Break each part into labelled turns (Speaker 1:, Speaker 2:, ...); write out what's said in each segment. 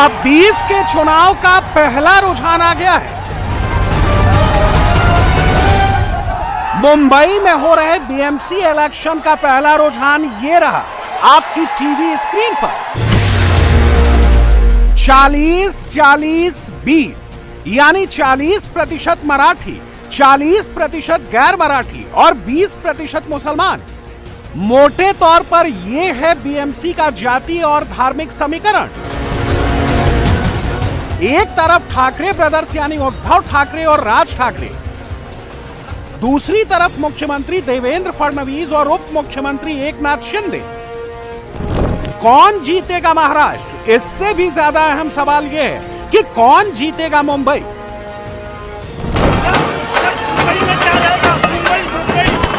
Speaker 1: 2026 के चुनाव का पहला रुझान आ गया है। मुंबई में हो रहे बीएमसी इलेक्शन का पहला रुझान ये रहा आपकी टीवी स्क्रीन पर। 40-40-20 यानी 40% मराठी, 40% गैर मराठी और 20% मुसलमान। मोटे तौर पर यह है बीएमसी का जातीय और धार्मिक समीकरण। एक तरफ ठाकरे ब्रदर्स यानी उद्धव ठाकरे और राज ठाकरे, दूसरी तरफ मुख्यमंत्री देवेंद्र फडणवीस और उप मुख्यमंत्री एकनाथ शिंदे। कौन जीतेगा महाराष्ट्र? इससे भी ज्यादा अहम सवाल यह है कि कौन जीतेगा मुंबई?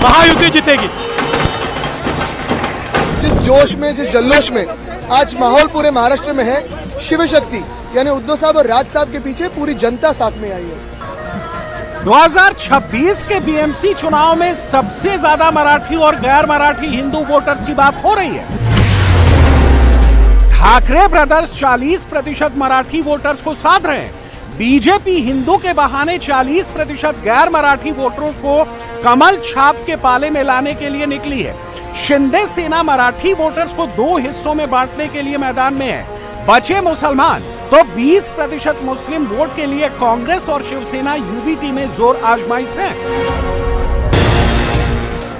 Speaker 2: महायुति जीतेगी।
Speaker 3: जिस जोश में, जिस जल्लोश में आज माहौल पूरे महाराष्ट्र में है, शिव शक्ति यानी उद्धव साहब और राज साहब के पीछे पूरी जनता साथ में आई है।
Speaker 1: 2026 के बीएमसी चुनाव में सबसे ज्यादा मराठी और गैर मराठी हिंदू वोटर्स की बात हो रही है। ठाकरे ब्रदर्स 40% मराठी वोटर्स को साध रहे हैं। बीजेपी हिंदू के बहाने 40% गैर मराठी वोटरों को कमल छाप के पाले में लाने के लिए निकली है। शिंदे सेना मराठी वोटर्स को 2 हिस्सों में बांटने के लिए मैदान में है। बचे मुसलमान तो 20% मुस्लिम वोट के लिए कांग्रेस और शिवसेना यूबीटी में जोर आजमाइश है।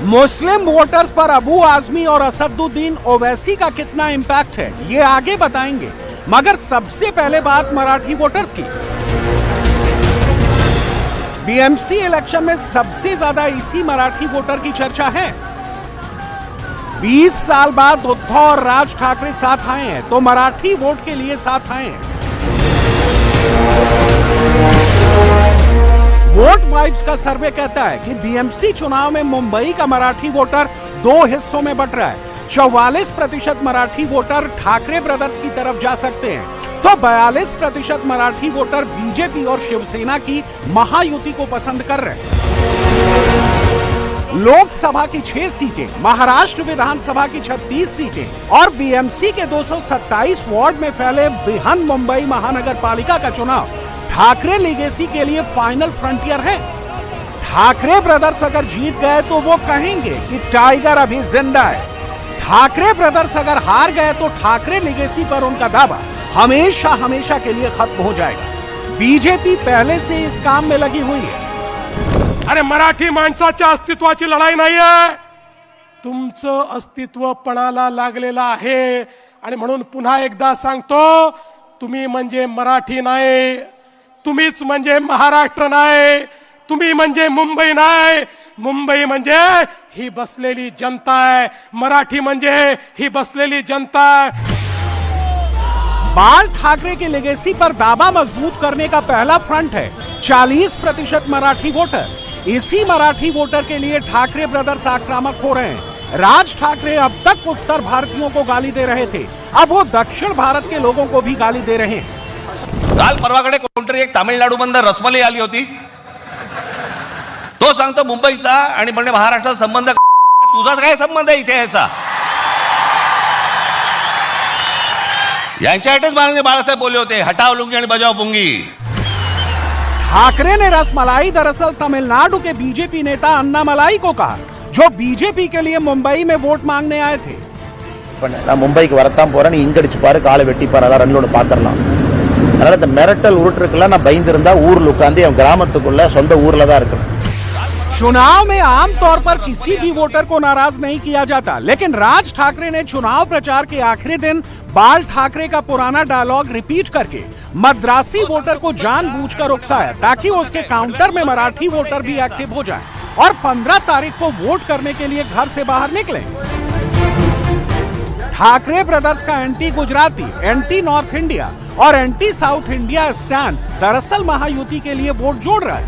Speaker 1: मुस्लिम वोटर्स पर अबू आजमी और असदुद्दीन ओवैसी का कितना इंपैक्ट है ये आगे बताएंगे, मगर सबसे पहले बात मराठी वोटर्स की। बीएमसी इलेक्शन में सबसे ज्यादा इसी मराठी वोटर की चर्चा है। 20 साल बाद उद्धव और राज ठाकरे साथ आए हैं तो मराठी वोट के लिए साथ आए हैं। वोट वाइब्स का सर्वे कहता है कि बीएमसी चुनाव में मुंबई का मराठी वोटर 2 हिस्सों में बंट रहा है। 44% मराठी वोटर ठाकरे ब्रदर्स की तरफ जा सकते हैं तो 42% मराठी वोटर बीजेपी और शिवसेना की महायुति को पसंद कर रहे हैं। लोकसभा की 6 सीटें, महाराष्ट्र विधानसभा की 36 सीटें और बीएमसी के 227 वार्ड में फैले बृहन मुंबई महानगर पालिका का चुनाव ठाकरे लीगेसी के लिए फाइनल फ्रंटियर है। ठाकरे ब्रदर्स अगर जीत गए तो वो कहेंगे कि टाइगर अभी जिंदा है। ठाकरे ब्रदर्स अगर हार गए तो ठाकरे लीगेसी पर उनका दावा हमेशा हमेशा के लिए खत्म हो जाएगा। बीजेपी पहले से इस काम में लगी हुई है।
Speaker 2: अरे मराठी माणसाच्या अस्तित्वाची लढाई नाहीये, तुमचं अस्तित्व पणाला लागलेलं आहे आणि म्हणून पुन्हा एकदा सांगतो, तुम्ही म्हणजे मराठी नाही, तुम्हीच म्हणजे महाराष्ट्र नाही, तुम्ही म्हणजे मुंबई नाही, मुंबई म्हणजे ही बसलेली जनता आहे, मराठी म्हणजे ही बसलेली जनता आहे।
Speaker 1: बाल ठाकरे के लेगेसी पर दावा मजबूत करने का पहला फ्रंट है 40% मराठी वोटर। इसी मराठी वोटर के लिए ठाकरे ब्रदर्स आक्रामक हो रहे हैं। राज ठाकरे अब तक उत्तर भारतीयों को गाली दे रहे थे, अब वो दक्षिण भारत के लोगों को भी गाली दे रहे हैं।
Speaker 4: काल परवाकडे कोणतरी एक तामिळनाडू बंदर रसमलाई आली होती, तो सांगतो मुंबईचा आणि म्हणजे महाराष्ट्राचा संबंध, तुझाच काय संबंध आहे इथे याचा? यांच्यासाठीच माननीय बाळासाहेब बोलले होते, हटाओ लुंगी आणि बजाओ पुंगी।
Speaker 1: ठाकरे ने रसमलाई दरअसल तमिलनाडु के बीजेपी नेता अन्नामलाई को कहा, जो बीजेपी के लिए मुंबई में वोट मांगने आए थे।
Speaker 5: நான் மும்பைக்கு வரத்தான் போறேன், நீ இங்கடிச்சு பாரு, காலை வெட்டி பாரு, அதான் ரன்லோட பாத்துறலாம். அதனால இந்த மிரட்டல் உருட்டுறதுக்குலாம் நான் பயந்துருந்தா ஊர்ல உட்காந்து என் கிராமத்துக்குள்ள சொந்த ஊர்ல தான் இருக்கணும்।
Speaker 1: चुनाव में आमतौर पर किसी भी वोटर को नाराज नहीं किया जाता, लेकिन राज ठाकरे ने चुनाव प्रचार के आखिरी दिन बाल ठाकरे का पुराना डायलॉग रिपीट करके मद्रासी वोटर को जानबूझकर उकसाया ताकि उसके काउंटर में मराठी वोटर भी एक्टिव हो जाए और 15 तारीख को वोट करने के लिए घर से बाहर निकले। ठाकरे ब्रदर्स का anti Gujarati, anti north India और एंटी साउथ इंडिया स्टैंड दरअसल महायुति के लिए वोट जोड़ रहा है।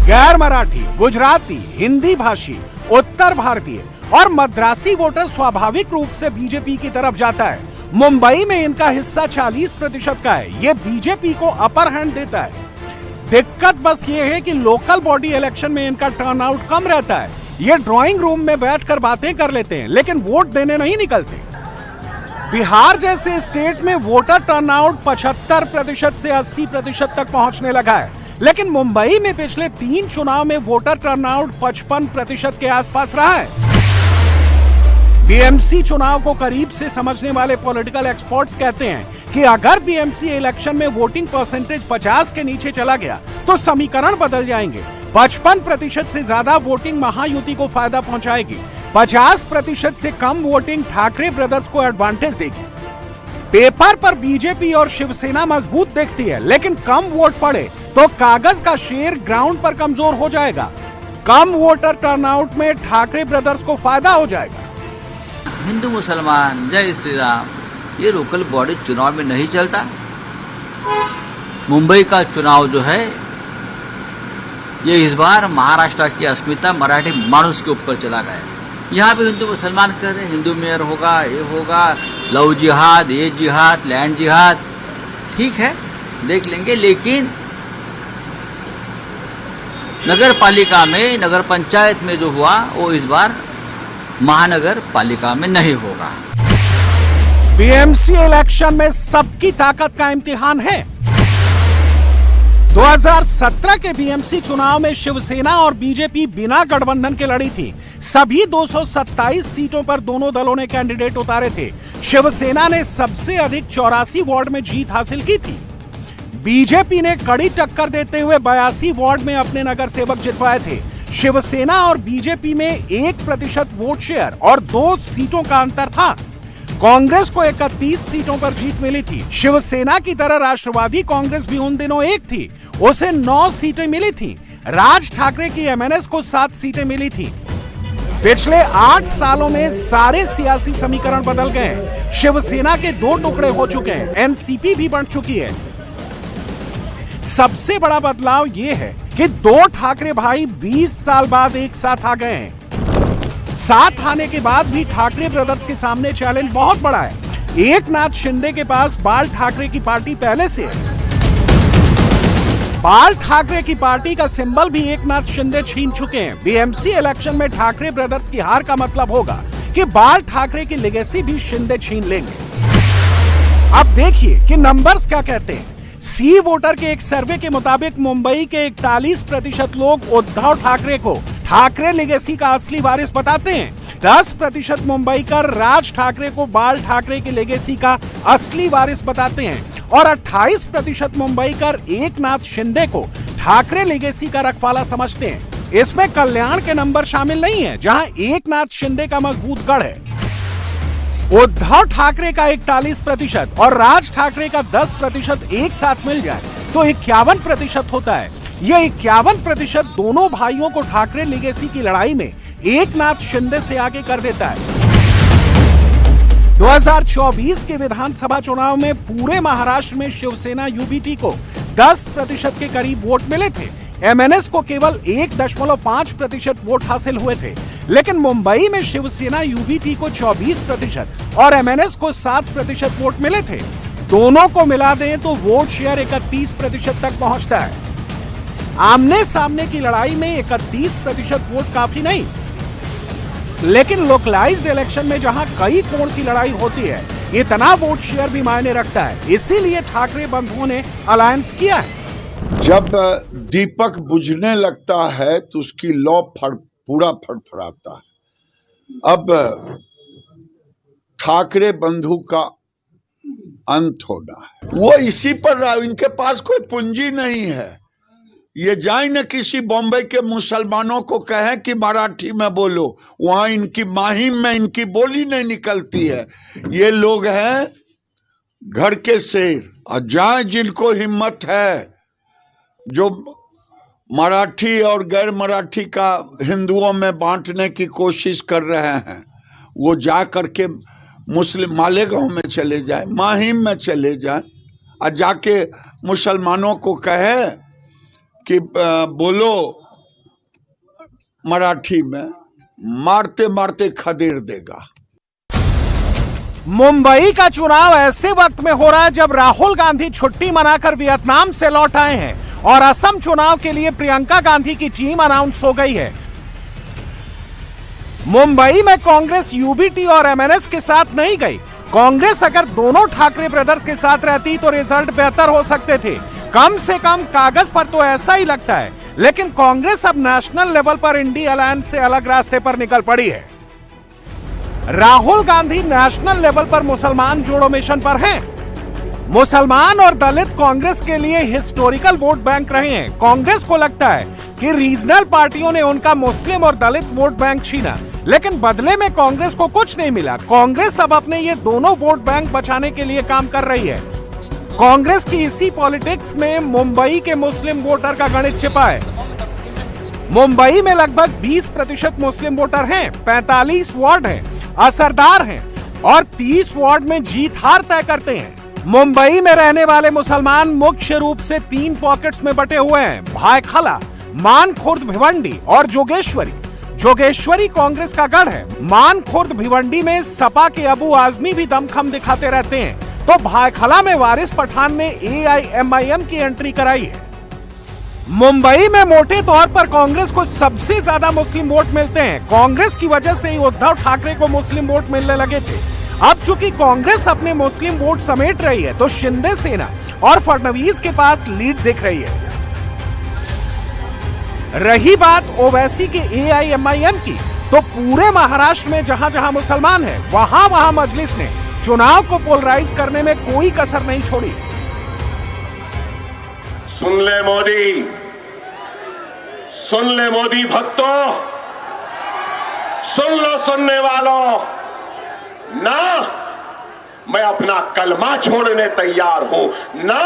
Speaker 1: गैर मराठी, गुजराती, हिंदी भाषी, उत्तर भारतीय और मद्रासी वोटर स्वाभाविक रूप से बीजेपी की तरफ जाता है। मुंबई में इनका हिस्सा 40% का है, ये बीजेपी को अपर हैंड देता है। दिक्कत बस ये है कि लोकल बॉडी इलेक्शन में इनका टर्नआउट कम रहता है। ये ड्राइंग रूम में बैठकर बातें कर लेते हैं लेकिन वोट देने नहीं निकलते। बिहार जैसे स्टेट में वोटर टर्नआउट 75% से 80% तक पहुंचने लगा है, लेकिन मुंबई में पिछले 3 चुनाव में वोटर टर्नआउट 55% के आसपास रहा है। बीएमसी चुनाव को करीब से समझने वाले पॉलिटिकल एक्सपर्ट्स कहते हैं कि अगर बीएमसी इलेक्शन में वोटिंग परसेंटेज 50 के नीचे चला गया तो समीकरण बदल जाएंगे। 55% से ज्यादा वोटिंग महायुति को फायदा पहुंचाएगी, 50% से कम वोटिंग ठाकरे ब्रदर्स को एडवांटेज देगी। पेपर पर बीजेपी और शिवसेना मजबूत दिखती है, लेकिन कम वोट पड़े तो कागज का शेर ग्राउंड पर कमजोर हो जाएगा। कम वोटर टर्नआउट में ठाकरे ब्रदर्स को फायदा हो जाएगा।
Speaker 6: हिंदू मुसलमान जय श्री राम ये लोकल बॉडी चुनाव में नहीं चलता। मुंबई का चुनाव जो है ये इस बार महाराष्ट्र की अस्मिता मराठी मानुस के ऊपर चला गया। यहाँ पे हिंदू मुसलमान कह रहे हैं हिंदू मेयर होगा, ये होगा, लव जिहाद, ये जिहाद, लैंड जिहाद, ठीक है देख लेंगे। लेकिन नगर पालिका में, नगर पंचायत में जो हुआ वो इस बार महानगर पालिका में नहीं होगा।
Speaker 1: बीएमसी इलेक्शन में सबकी ताकत का इम्तिहान है। 2017 के बीएमसी चुनाव में शिवसेना और बीजेपी बिना गठबंधन के लड़ी थी। सभी 227 सीटों पर दोनों दलों ने कैंडिडेट उतारे थे। शिवसेना ने सबसे अधिक 84 वार्ड में जीत हासिल की थी। बीजेपी ने कड़ी टक्कर देते हुए 82 वार्ड में अपने नगर सेवक जितवाए थे। शिवसेना और बीजेपी में 1% वोट शेयर और 2 सीटों का अंतर था। कांग्रेस को 31 सीटों पर जीत मिली थी। शिवसेना की तरह राष्ट्रवादी कांग्रेस भी उन दिनों एक थी, उसे 9 सीटें मिली थी। राज ठाकरे की एमएनएस को 7 सीटें मिली थी। पिछले 8 सालों में सारे सियासी समीकरण बदल गए। शिवसेना के 2 टुकड़े हो चुके हैं, एनसीपी भी बढ़ चुकी है। सबसे बड़ा बदलाव यह है कि 2 ठाकरे भाई 20 साल बाद एक साथ आ गए हैं। साथ आने के बाद भी ठाकरे ब्रदर्स के सामने चैलेंज बहुत बड़ा है। एकनाथ शिंदे के पास बाल ठाकरे की पार्टी पहले से है। बाल ठाकरे की पार्टी का सिंबल भी एकनाथ शिंदे छीन चुके हैं। बीएमसी इलेक्शन में ठाकरे ब्रदर्स की हार का मतलब होगा कि बाल ठाकरे की लेगेसी भी शिंदे छीन लेंगे। अब देखिए कि नंबर्स क्या कहते हैं। सी वोटर के एक सर्वे के मुताबिक मुंबई के 41% लोग उद्धव ठाकरे को ठाकरे लेगेसी का असली वारिस बताते हैं। 10% मुंबईकर राज ठाकरे को बाल ठाकरे की लेगेसी का असली वारिस बताते हैं और 28% मुंबईकर एकनाथ शिंदे को ठाकरे लेगेसी का रखवाला समझते हैं। इसमें कल्याण के नंबर शामिल नहीं है, जहां एकनाथ शिंदे का मजबूत गढ़ है। उद्धव ठाकरे का 41% और राज ठाकरे का 10% एक साथ मिल जाए तो 51% होता है। यह 51% दोनों भाइयों को ठाकरे लेगेसी की लड़ाई में एकनाथ शिंदे से आगे कर देता है। 2024 के विधानसभा चुनाव में पूरे महाराष्ट्र में शिवसेना यूबीटी को 10% के करीब वोट मिले थे। एमएनएस को केवल 1.5% वोट हासिल हुए थे, लेकिन मुंबई में शिवसेना यूबीटी को 24% और एमएनएस को 7% वोट मिले थे। दोनों को मिला दें तो वोट शेयर 31% तक पहुंचता है। आमने सामने की लड़ाई में 31% वोट काफी नहीं, लेकिन लोकलाइज्ड इलेक्शन में जहां कई कोण की लड़ाई होती है, इतना वोट शेयर भी मायने रखता है। इसीलिए ठाकरे बंधुओं ने अलायंस किया है।
Speaker 7: जब दीपक बुझने लगता है तो उसकी लौ पूरा फड़फड़ाता है। अब ठाकरे बंधु का अंत होना है। वो इसी पर, इनके पास कोई पूंजी नहीं है। ये जाए न किसी बॉम्बे के मुसलमानों को कहें कि मराठी में बोलो, वहां इनकी माहिम में इनकी बोली नहीं निकलती है। ये लोग हैं घर के शेर, और जाए जिनको हिम्मत है, जो मराठी और गैर मराठी का हिंदुओं में बांटने की कोशिश कर रहे हैं, वो जा करके मुस्लिम मालेगांव में चले जाए, माहिम में चले जाए, और जाके मुसलमानों को कहे कि बोलो मराठी में, मारते मारते खदेड़ देगा।
Speaker 1: मुंबई का चुनाव ऐसे वक्त में हो रहा है जब राहुल गांधी छुट्टी मनाकर वियतनाम से लौट आए हैं और असम चुनाव के लिए प्रियंका गांधी की टीम अनाउंस हो गई है। मुंबई में कांग्रेस यूबीटी और एमएनएस के साथ नहीं गई। कांग्रेस अगर दोनों ठाकरे ब्रदर्स के साथ रहती तो रिजल्ट बेहतर हो सकते थे। कम से कम कागज पर तो ऐसा ही लगता है, लेकिन कांग्रेस अब नेशनल लेवल पर इंडी अलायंस से अलग रास्ते पर निकल पड़ी है। राहुल गांधी नेशनल लेवल पर मुसलमान जोड़ो मिशन पर हैं। मुसलमान और दलित कांग्रेस के लिए हिस्टोरिकल वोट बैंक रहे हैं। कांग्रेस को लगता है कि रीजनल पार्टियों ने उनका मुस्लिम और दलित वोट बैंक छीना, लेकिन बदले में कांग्रेस को कुछ नहीं मिला। कांग्रेस अब अपने ये दोनों वोट बैंक बचाने के लिए काम कर रही है। कांग्रेस की इसी पॉलिटिक्स में मुंबई के मुस्लिम वोटर का गणित छिपा है। मुंबई में लगभग 20% मुस्लिम वोटर हैं, 45 वार्ड हैं, असरदार हैं और 30 वार्ड में जीत हार तय करते हैं। मुंबई में रहने वाले मुसलमान मुख्य रूप से 3 पॉकेट्स में बटे हुए हैं: भायखला, मानखुर्द, भिवंडी और जोगेश्वरी। जोगेश्वरी कांग्रेस का गढ़ है। मानखुर्द भिवंडी में सपा के अबू आजमी भी दमखम दिखाते रहते हैं, तो भायखला में वारिस पठान ने AIMIM की एंट्री कराई है। मुंबई में मोटे तौर पर कांग्रेस को सबसे ज्यादा मुस्लिम वोट मिलते हैं। कांग्रेस की वजह से ही उद्धव ठाकरे को मुस्लिम वोट मिलने लगे थे। अब चूंकि कांग्रेस अपने मुस्लिम वोट समेट रही है, तो शिंदे सेना और फडणवीस के पास लीड दिख रही है। रही बात ओवैसी के AIMIM की, तो पूरे महाराष्ट्र में जहां जहां मुसलमान हैं, वहां वहां मजलिस ने चुनाव को पोलराइज करने में कोई कसर नहीं छोड़ी।
Speaker 8: सुन ले मोदी भक्तों, सुन लो सुनने वालों, ना मैं अपना कलमा छोड़ने तैयार हूं, ना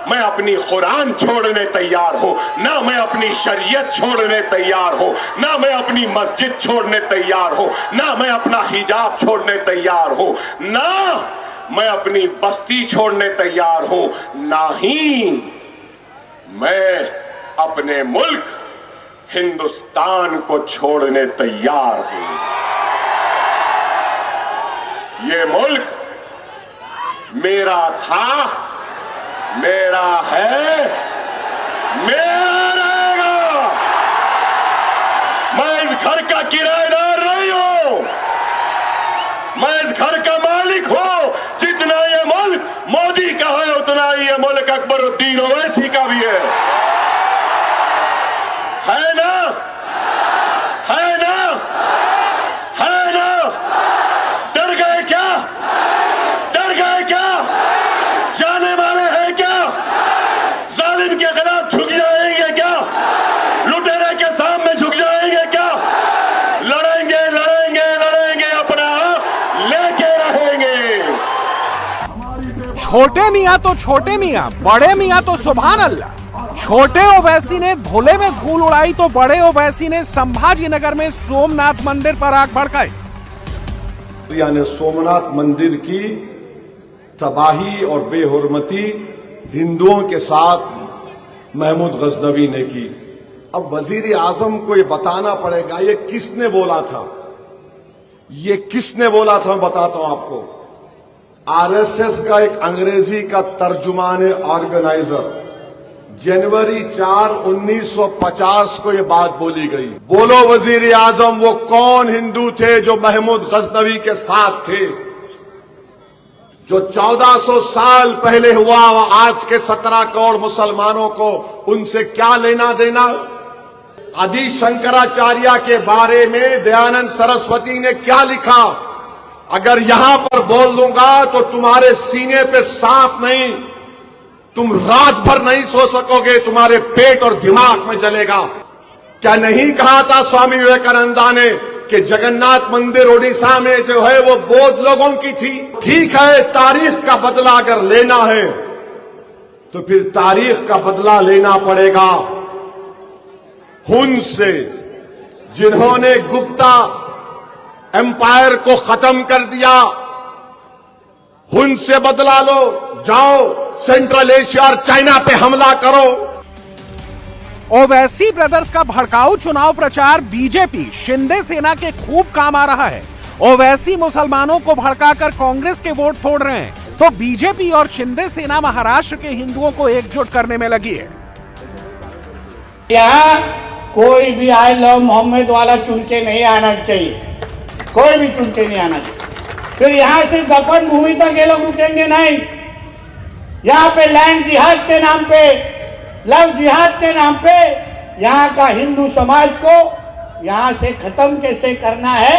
Speaker 8: मैं अपनी कुरान छोड़ने तैयार हूं, ना मैं अपनी शरीयत छोड़ने तैयार हूं, ना मैं अपनी मस्जिद छोड़ने तैयार हूं, ना मैं अपना हिजाब छोड़ने तैयार हूं, ना मैं अपनी बस्ती छोड़ने तैयार हूं, ना ही मैं अपने मुल्क हिंदुस्तान को छोड़ने तैयार हूं। ये मुल्क मेरा था, मेरा है, मेरा रहेगा। मैं इस घर का किराएदार नहीं हूं, मैं इस घर का मालिक हूं। जितना ये मुल्क मोदी का है, उतना ही ये मुल्क अकबरुद्दीन ओवैसी का भी है ना? है ना? है ना? डर गए क्या? डर गए क्या? जाने वाले हैं क्या? जालिम के खिलाफ झुक जाएंगे क्या? लुटेरे के सामने झुक जाएंगे क्या? लड़ेंगे लड़ेंगे लड़ेंगे, अपना हक लेके रहेंगे।
Speaker 1: छोटे मियां तो छोटे मियां, बड़े मियां तो सुभान अल्लाह। छोटे ओवैसी ने धुले में धूल उड़ाई, तो बड़े ओवैसी ने संभाजी नगर में सोमनाथ मंदिर पर आग भड़काई।
Speaker 9: यानी सोमनाथ मंदिर की तबाही और बेहुरमती हिंदुओं के साथ महमूद गजनवी ने की। अब वजीर आजम को ये बताना पड़ेगा ये किसने बोला था, ये किसने बोला था। मैं बताता हूं आपको। RSS का एक अंग्रेजी का तर्जुमान ऑर्गेनाइजर जनवरी 4, 1950 को ये बात बोली गई। बोलो वजीर आजम, वो कौन हिंदू थे जो महमूद गजनवी के साथ थे? जो 1400 साल पहले हुआ, वो आज के 17 करोड़ मुसलमानों को उनसे क्या लेना देना? आदि शंकराचार्य के बारे में दयानंद सरस्वती ने क्या लिखा? अगर यहां पर बोल दूंगा तो तुम्हारे सीने पे सांप नहीं, तुम रात भर नहीं सो सकोगे, तुम्हारे पेट और दिमाग में जलेगा। क्या नहीं कहा था स्वामी विवेकानंदा ने कि जगन्नाथ मंदिर ओडिशा में जो है वो बौद्ध लोगों की थी? ठीक है, तारीख का बदला अगर लेना है तो फिर तारीख का बदला लेना पड़ेगा हुन से, जिन्होंने गुप्ता एम्पायर को खत्म कर दिया। हुन से बदला लो, जाओ सेंट्रल एशिया और चाइना पे हमला करो।
Speaker 1: ओवैसी ब्रदर्स का भड़काऊ चुनाव प्रचार बीजेपी शिंदे सेना के खूब काम आ रहा है। ओवैसी मुसलमानों को भड़काकर कांग्रेस के वोट तोड़ रहे हैं, तो बीजेपी और शिंदे सेना महाराष्ट्र के हिंदुओं को एकजुट करने में लगी है।
Speaker 10: यहाँ कोई भी आई लव मोहम्मद वाला चुन के नहीं आना चाहिए, कोई भी चुन के नहीं आना चाहिए। फिर यहाँ से दफन भूमि तक ये लोग रुकेंगे नहीं। यहाँ पे लैंड जिहाद के नाम पे, लव जिहाद के नाम पे यहाँ का हिंदू समाज को यहाँ से खत्म कैसे करना है,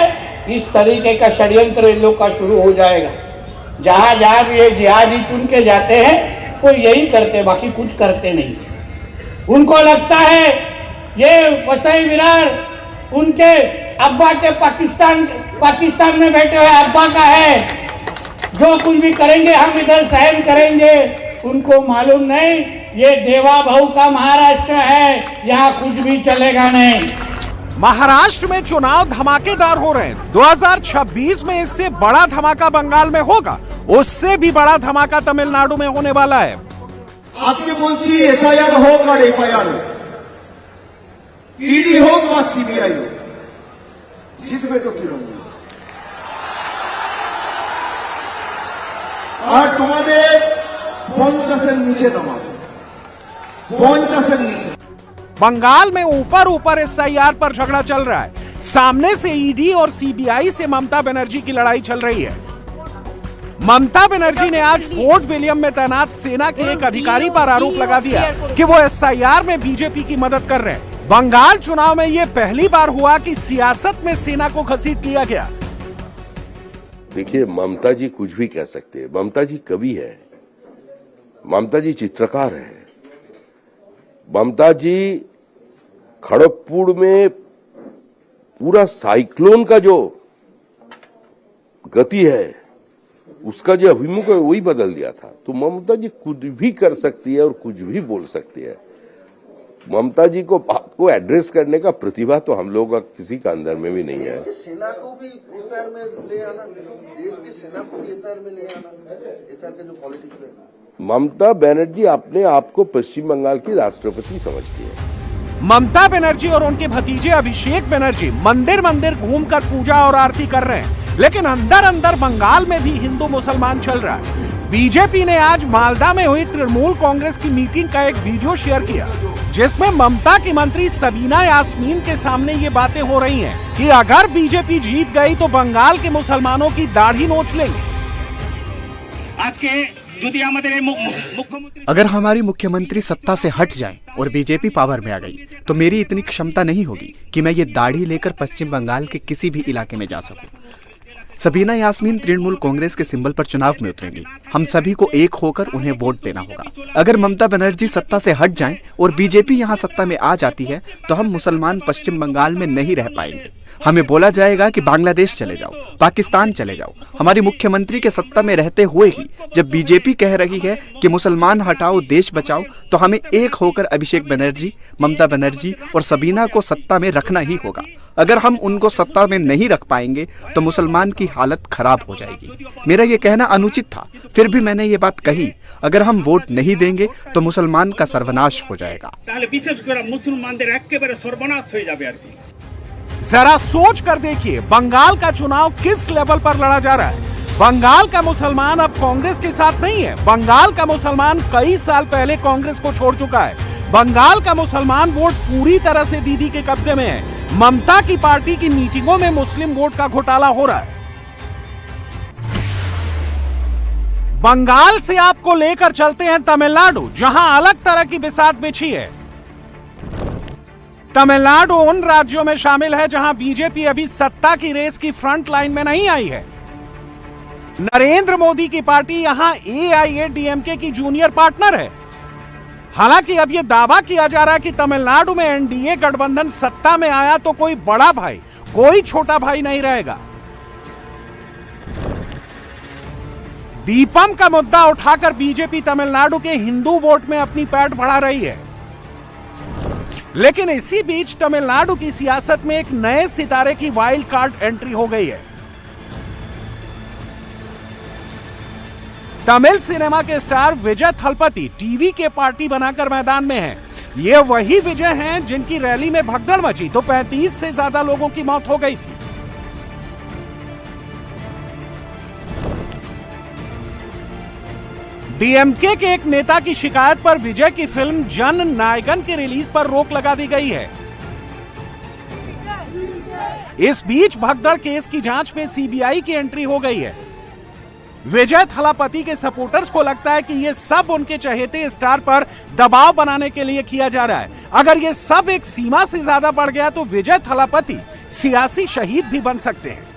Speaker 10: इस तरीके का षड्यंत्र इन लोग का शुरू हो जाएगा। जहाँ जहाँ भी ये जिहादी चुन के जाते हैं वो यही करते, बाकी कुछ करते नहीं। उनको लगता है ये वसई विरार उनके अब्बा के पाकिस्तान में बैठे हुए अब्बा का है, जो कुछ भी करेंगे हम इधर सहन करेंगे। उनको मालूम नहीं ये देवा बहू का महाराष्ट्र है, यहाँ कुछ भी चलेगा नहीं।
Speaker 1: महाराष्ट्र में चुनाव धमाकेदार हो रहे हैं। 2026 में इससे बड़ा धमाका बंगाल में होगा, उससे भी बड़ा धमाका तमिलनाडु में होने वाला है।
Speaker 3: आज के बोलছি एसआईआर হোক আর এফআইআর হোক, ইডি হোক বা সিবিআই হোক, জিতবে তো তৃণমূল। আর তোমাদের 50-এর নিচে নামাবে, 50-এর নিচে।
Speaker 1: बंगाल में ऊपर ऊपर एसआईआर पर झगड़ा चल रहा है। सामने से ईडी और सीबीआई से ममता बनर्जी की लड़ाई चल रही है। ममता बनर्जी ने आज फोर्ट विलियम में तैनात सेना के एक अधिकारी पर आरोप लगा दिया कि वो एसआईआर में बीजेपी की मदद कर रहे हैं। बंगाल चुनाव में ये पहली बार हुआ कि सियासत में सेना को घसीट लिया गया।
Speaker 11: देखिए, ममता जी कुछ भी कह सकते हैं। ममता जी कवि है, ममता जी चित्रकार है। ममता जी खड़गपुर में पूरा साइक्लोन का जो गति है, उसका जो अभिमुख है वही बदल दिया था। तो ममता जी कुछ भी कर सकती है और कुछ भी बोल सकती है। ममता जी को बात को एड्रेस करने का प्रतिभा तो हम लोगों का किसी का अंदर में भी नहीं है।
Speaker 3: सेना को भी एसआर में ले आना, देश की सेना को भी एसआर में ले आना, एसआर के जो पॉलिटिक्स है।
Speaker 11: ममता बनर्जी अपने आप को पश्चिम बंगाल की राष्ट्रपति समझती है।
Speaker 1: ममता बनर्जी और उनके भतीजे अभिषेक बनर्जी मंदिर मंदिर घूमकर पूजा और आरती कर रहे हैं, लेकिन अंदर अंदर बंगाल में भी हिंदू मुसलमान चल रहा है। बीजेपी ने आज मालदा में हुई तृणमूल कांग्रेस की मीटिंग का एक वीडियो शेयर किया, जिसमें ममता की मंत्री सबीना यास्मीन के सामने ये बातें हो रही हैं कि अगर बीजेपी जीत गई तो बंगाल के मुसलमानों की दाढ़ी नोच लेंगे।
Speaker 10: आज के
Speaker 12: अगर हमारी मुख्यमंत्री सत्ता से हट जाए और बीजेपी पावर में आ गई तो मेरी इतनी क्षमता नहीं होगी कि मैं ये दाढ़ी लेकर पश्चिम बंगाल के किसी भी इलाके में जा सकूं। सबीना यास्मीन तृणमूल कांग्रेस के सिंबल पर चुनाव में उतरेंगी। हम सभी को एक होकर उन्हें वोट देना होगा। अगर ममता बनर्जी सत्ता से हट जाएं और बीजेपी यहां सत्ता में आ जाती है तो हम मुसलमान पश्चिम बंगाल में नहीं रह पाएंगे। हमें बोला जाएगा कि बांग्लादेश चले जाओ, पाकिस्तान चले जाओ। हमारी मुख्यमंत्री के सत्ता में रहते हुए ही जब बीजेपी कह रही है कि मुसलमान हटाओ देश बचाओ, तो हमें एक होकर अभिषेक बनर्जी, ममता बनर्जी और सबीना को सत्ता में रखना ही होगा। अगर हम उनको सत्ता में नहीं रख पाएंगे तो मुसलमान की हालत खराब हो जाएगी। मेरा ये कहना अनुचित था, फिर भी मैंने ये बात कही। अगर हम वोट नहीं देंगे तो मुसलमान का सर्वनाश हो जाएगा।
Speaker 1: जरा सोच कर देखिए, बंगाल का चुनाव किस लेवल पर लड़ा जा रहा है। बंगाल का मुसलमान अब कांग्रेस के साथ नहीं है। बंगाल का मुसलमान कई साल पहले कांग्रेस को छोड़ चुका है। बंगाल का मुसलमान वोट पूरी तरह से दीदी के कब्जे में है। ममता की पार्टी की मीटिंगों में मुस्लिम वोट का घोटाला हो रहा है। बंगाल से आपको लेकर चलते हैं तमिलनाडु, जहां अलग तरह की बिसात बिछी है। तमिलनाडु उन राज्यों में शामिल है जहां बीजेपी अभी सत्ता की रेस की फ्रंट लाइन में नहीं आई है। नरेंद्र मोदी की पार्टी यहां एआईएडीएमके की जूनियर पार्टनर है। हालांकि अब यह दावा किया जा रहा है कि तमिलनाडु में एनडीए गठबंधन सत्ता में आया तो कोई बड़ा भाई, कोई छोटा भाई नहीं रहेगा। दीपम का मुद्दा उठाकर बीजेपी तमिलनाडु के हिंदू वोट में अपनी पैठ बढ़ा रही है। लेकिन इसी बीच तमिलनाडु की सियासत में एक नए सितारे की वाइल्ड कार्ड एंट्री हो गई है। तमिल सिनेमा के स्टार विजय थलपति टीवी के पार्टी बनाकर मैदान में हैं। ये वही विजय हैं जिनकी रैली में भगदड़ मची तो 35 से ज्यादा लोगों की मौत हो गई थी। डीएमके के एक नेता की शिकायत पर विजय की फिल्म जन नायकन की रिलीज पर रोक लगा दी गई है। इस बीच भगदड़ केस की जांच में सीबीआई की एंट्री हो गई है। विजय थलापति के सपोर्टर्स को लगता है कि यह सब उनके चहेते स्टार पर दबाव बनाने के लिए किया जा रहा है। अगर यह सब एक सीमा से ज्यादा बढ़ गया तो विजय थलापति सियासी शहीद भी बन सकते हैं।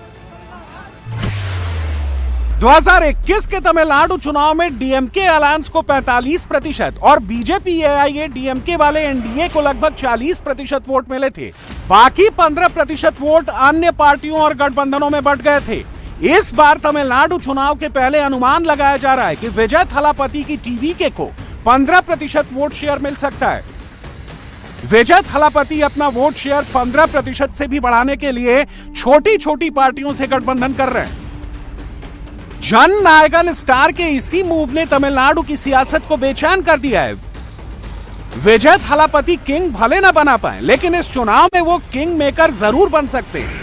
Speaker 1: 2021 के तमिलनाडु चुनाव में डीएमके अलायंस को 45% और बीजेपी एआईएडीएमके वाले एनडीए को लगभग 40% वोट मिले थे। बाकी 15% वोट अन्य पार्टियों और गठबंधनों में बंट गए थे। इस बार तमिलनाडु चुनाव के पहले अनुमान लगाया जा रहा है कि विजय थलापति की टीवीके को 15% वोट शेयर मिल सकता है। विजय थलापति अपना वोट शेयर 15% से भी बढ़ाने के लिए छोटी छोटी पार्टियों से गठबंधन कर रहे हैं। जन नायकन स्टार के इसी मूव ने तमिलनाडु की सियासत को बेचैन कर दिया है। विजय थलापति किंग भले न बना पाए, लेकिन इस चुनाव में वो किंग मेकर जरूर बन सकते हैं।